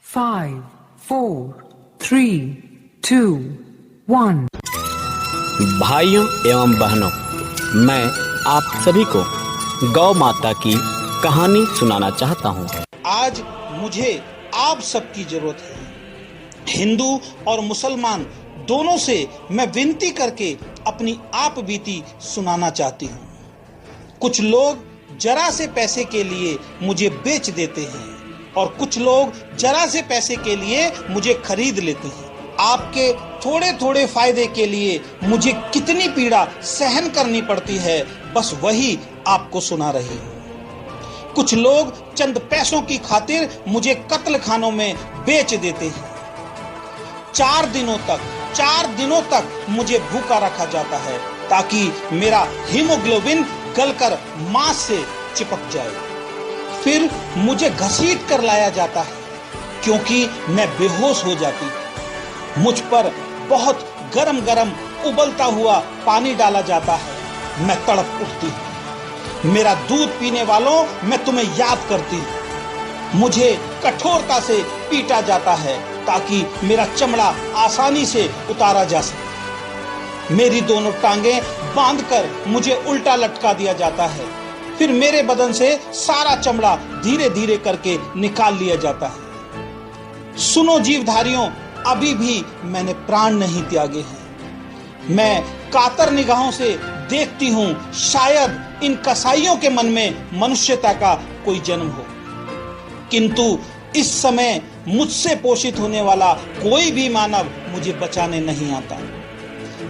5, 4, 3, 2, 1। भाइयों एवं बहनों, मैं आप सभी को गौ माता की कहानी सुनाना चाहता हूँ। आज मुझे आप सबकी जरूरत है। हिंदू और मुसलमान दोनों से मैं विनती करके अपनी आप बीती सुनाना चाहती हूँ। कुछ लोग जरा से पैसे के लिए मुझे बेच देते हैं और कुछ लोग जरा से पैसे के लिए मुझे खरीद लेते हैं। आपके थोड़े थोड़े फायदे के लिए मुझे कितनी पीड़ा सहन करनी पड़ती है, बस वही आपको सुना रही हूँ। कुछ लोग चंद पैसों की खातिर मुझे कत्ल खानों में बेच देते हैं। 4 दिनों तक मुझे भूखा रखा जाता है ताकि मेरा हीमोग्लोबिन गलकर मांस से चिपक जाए। फिर मुझे घसीट कर लाया जाता है क्योंकि मैं बेहोश हो जाती हूँ। मुझ पर बहुत गरम गरम उबलता हुआ पानी डाला जाता है। मैं तड़प उठती हूँ। मेरा दूध पीने वालों, मैं तुम्हें याद करती हूँ। मुझे कठोरता से पीटा जाता है ताकि मेरा चमड़ा आसानी से उतारा जा सके। मेरी दोनों टांगें बांधकर मुझे उल्टा लटका दिया जाता है। फिर मेरे बदन से सारा चमड़ा धीरे धीरे करके निकाल लिया जाता है। सुनो जीवधारियों, अभी भी मैंने प्राण नहीं त्यागे हैं। मैं कातर निगाहों से देखती हूँ, शायद इन कसाईयों के मन में मनुष्यता का कोई जन्म हो। किंतु इस समय मुझसे पोषित होने वाला कोई भी मानव मुझे बचाने नहीं आता।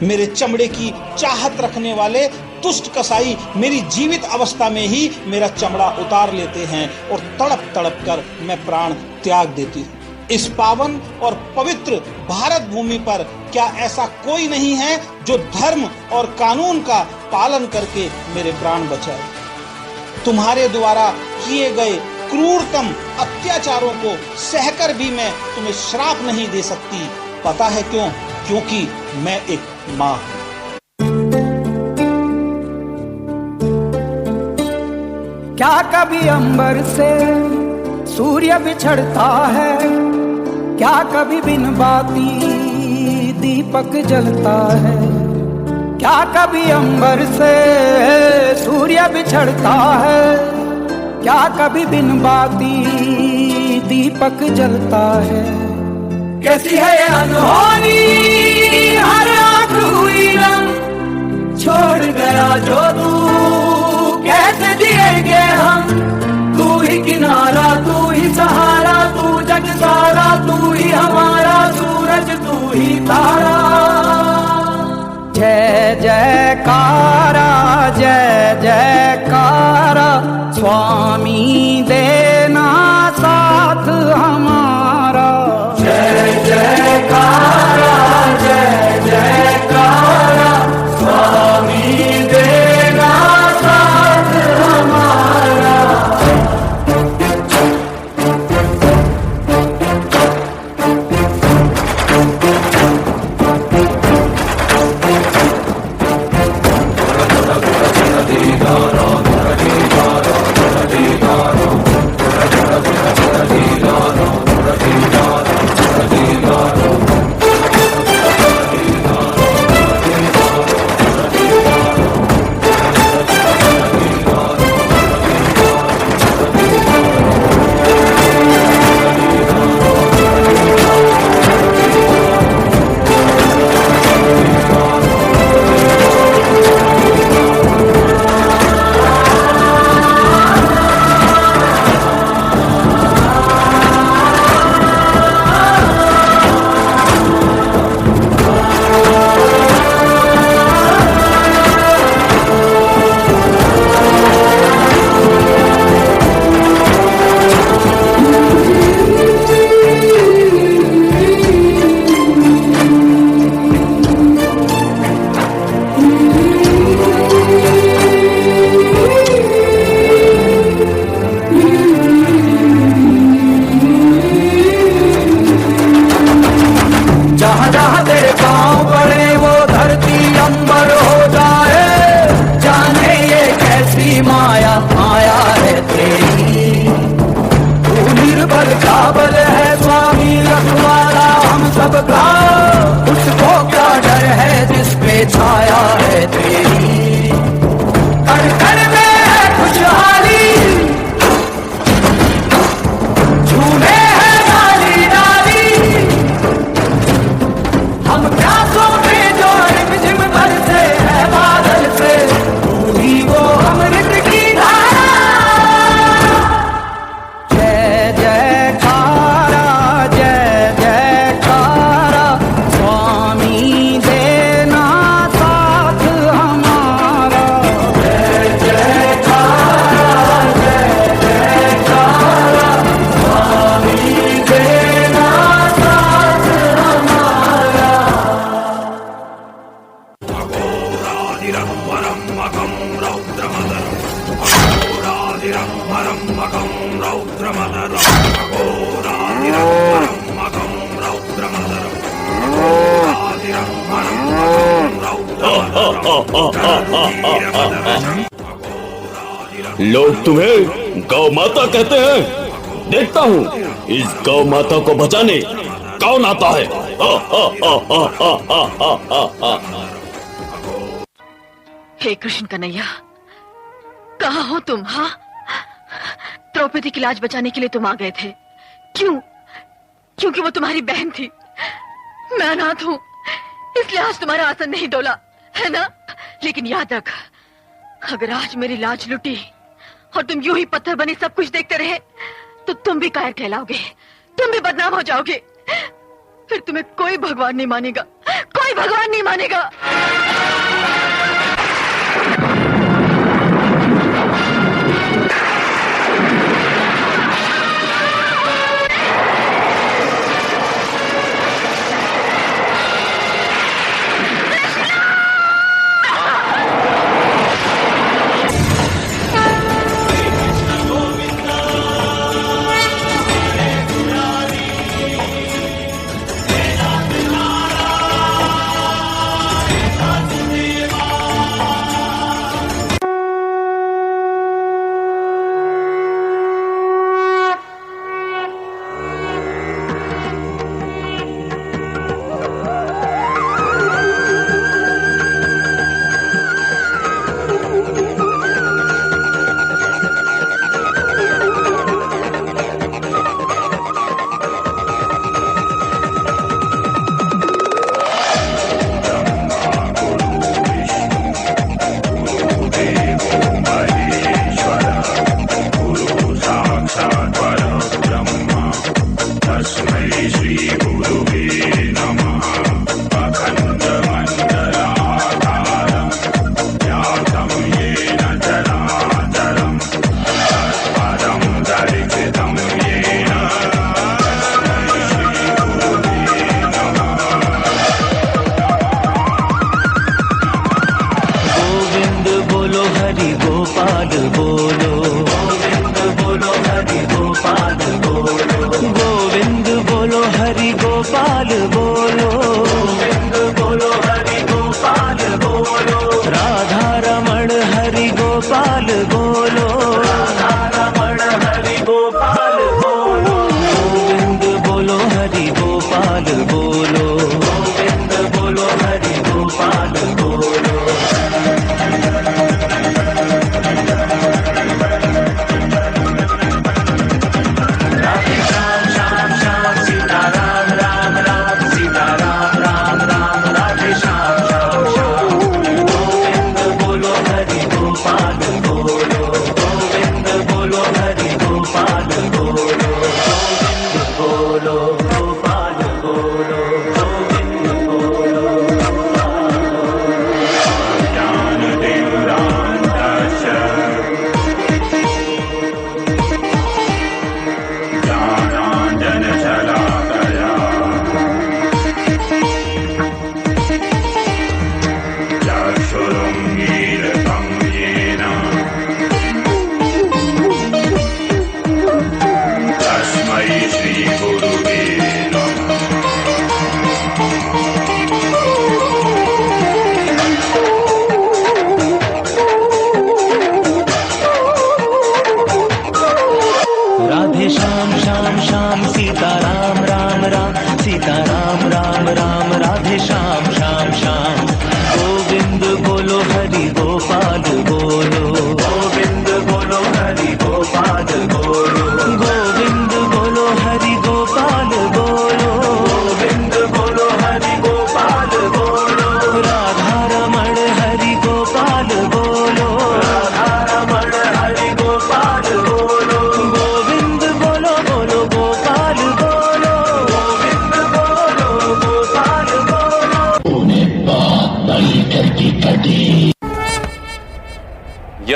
मेरे चमड़े की चाहत रखने वाले दुष्ट कसाई मेरी जीवित अवस्था में ही मेरा चमड़ा उतार लेते हैं और तड़प तड़प कर मैं प्राण त्याग देती हूँ। इस पावन और पवित्र भारत भूमि पर क्या ऐसा कोई नहीं है जो धर्म और कानून का पालन करके मेरे प्राण बचाए? तुम्हारे द्वारा किए गए क्रूरतम अत्याचारों को सहकर भी मैं तुम्हें श्राप नहीं दे सकती। पता है क्यों? क्योंकि मैं एक माँ हूँ। क्या कभी अंबर से सूर्य बिछड़ता है? क्या कभी बिन बाती दीपक जलता है? क्या कभी अंबर से सूर्य बिछड़ता है? क्या कभी बिन बाती दीपक जलता है? कैसी है ये अनहोनी, हर आंख हुई नम, छोड़ गया जो तू कैसे जिएंगे हम? तू ही किनारा, तू ही सहारा, तू जग सारा, तू ही हमारा सूरज, तू ही तारा। जय जयकारा, जय जयकारा, स्वामी देना साथ हमारा। जय जयकारा, जय जयकारा, स्वामी देना साथ हमारा। माया माया है तेरी, तू निर्भय बल का बल है स्वामी रखवाला हम सबका, उसको क्या डर है जिस पे छाया है तेरी, कण कण में है खुशहाली, झूमे है डाली डाली, हम प्यासों में जो रिमझिम बरसे है बादल से, तू ही वो अमृत की धारा। जय जयकारा जय जयकारा, स्वामी देना साथ हमारा। जय जयकारा जय जयकारा, स्वामी देना साथ हमारा। लोग तुम्हें गौ माता कहते हैं, देखता हूँ इस गौ माता को बचाने कौन आता है। हे कृष्ण कन्हैया, कहाँ हो तुम? हाँ, द्रौपदी की लाज बचाने के लिए तुम आ गए थे। क्यों? क्योंकि वो तुम्हारी बहन थी। मैं अनाथ हूँ, इसलिए आज तुम्हारा आसन नहीं डोला, है ना? लेकिन याद रख, अगर आज मेरी लाज लुटी और तुम यूं ही पत्थर बने सब कुछ देखते रहे, तो तुम भी कायर कहलाओगे, तुम भी बदनाम हो जाओगे। फिर तुम्हें कोई भगवान नहीं मानेगा, कोई भगवान नहीं मानेगा।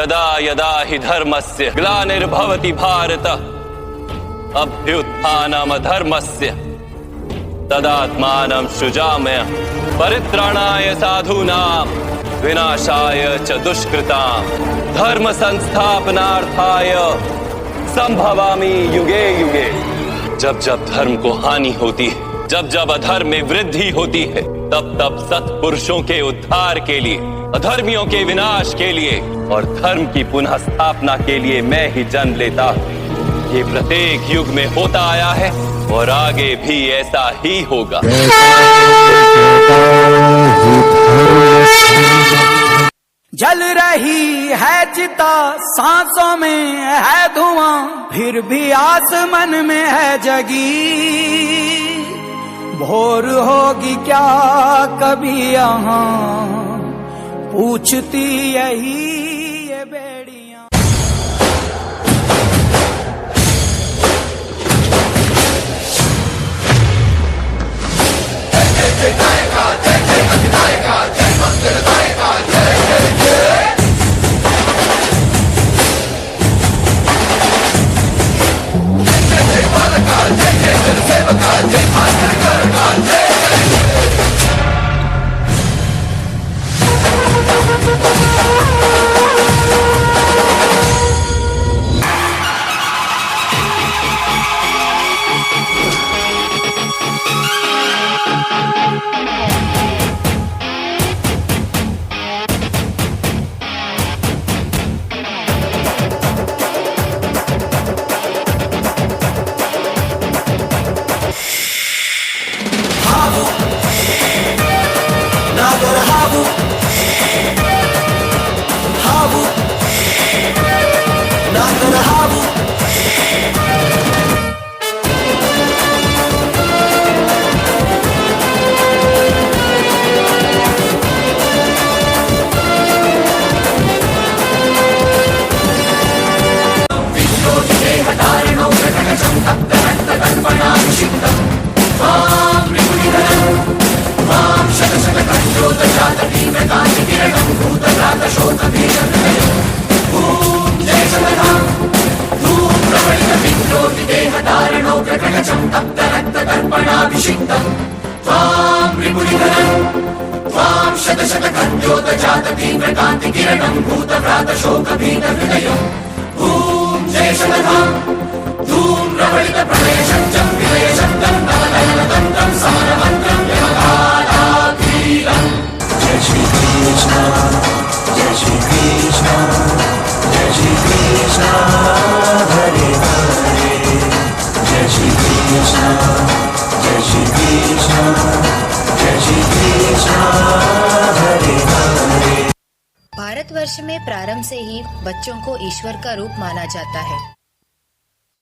यदा यदा हि धर्मस्य ग्लानिर्भवति भारत अभ्युत्थानमधर्मस्य तदात्मानं सृजाम्य परित्राणाय साधूनां विनाशाय च दुष्कृतां धर्म संस्थापनार्थाय संभवामि युगे युगे। जब जब धर्म को हानि होती है, जब जब अधर्म में वृद्धि होती है, तब तब सत्पुरुषों के उद्धार के लिए, अधर्मियों के विनाश के लिए और धर्म की पुनः स्थापना के लिए मैं ही जन्म लेता हूँ। ये प्रत्येक युग में होता आया है और आगे भी ऐसा ही होगा। जल रही है चिता, सांसों में है धुआं, फिर भी आसमान में है जगी। भोर होगी क्या कभी यहाँ, पूछती यही ये बेड़ियां। भारतवर्ष में प्रारंभ से ही बच्चों को ईश्वर का रूप माना जाता है।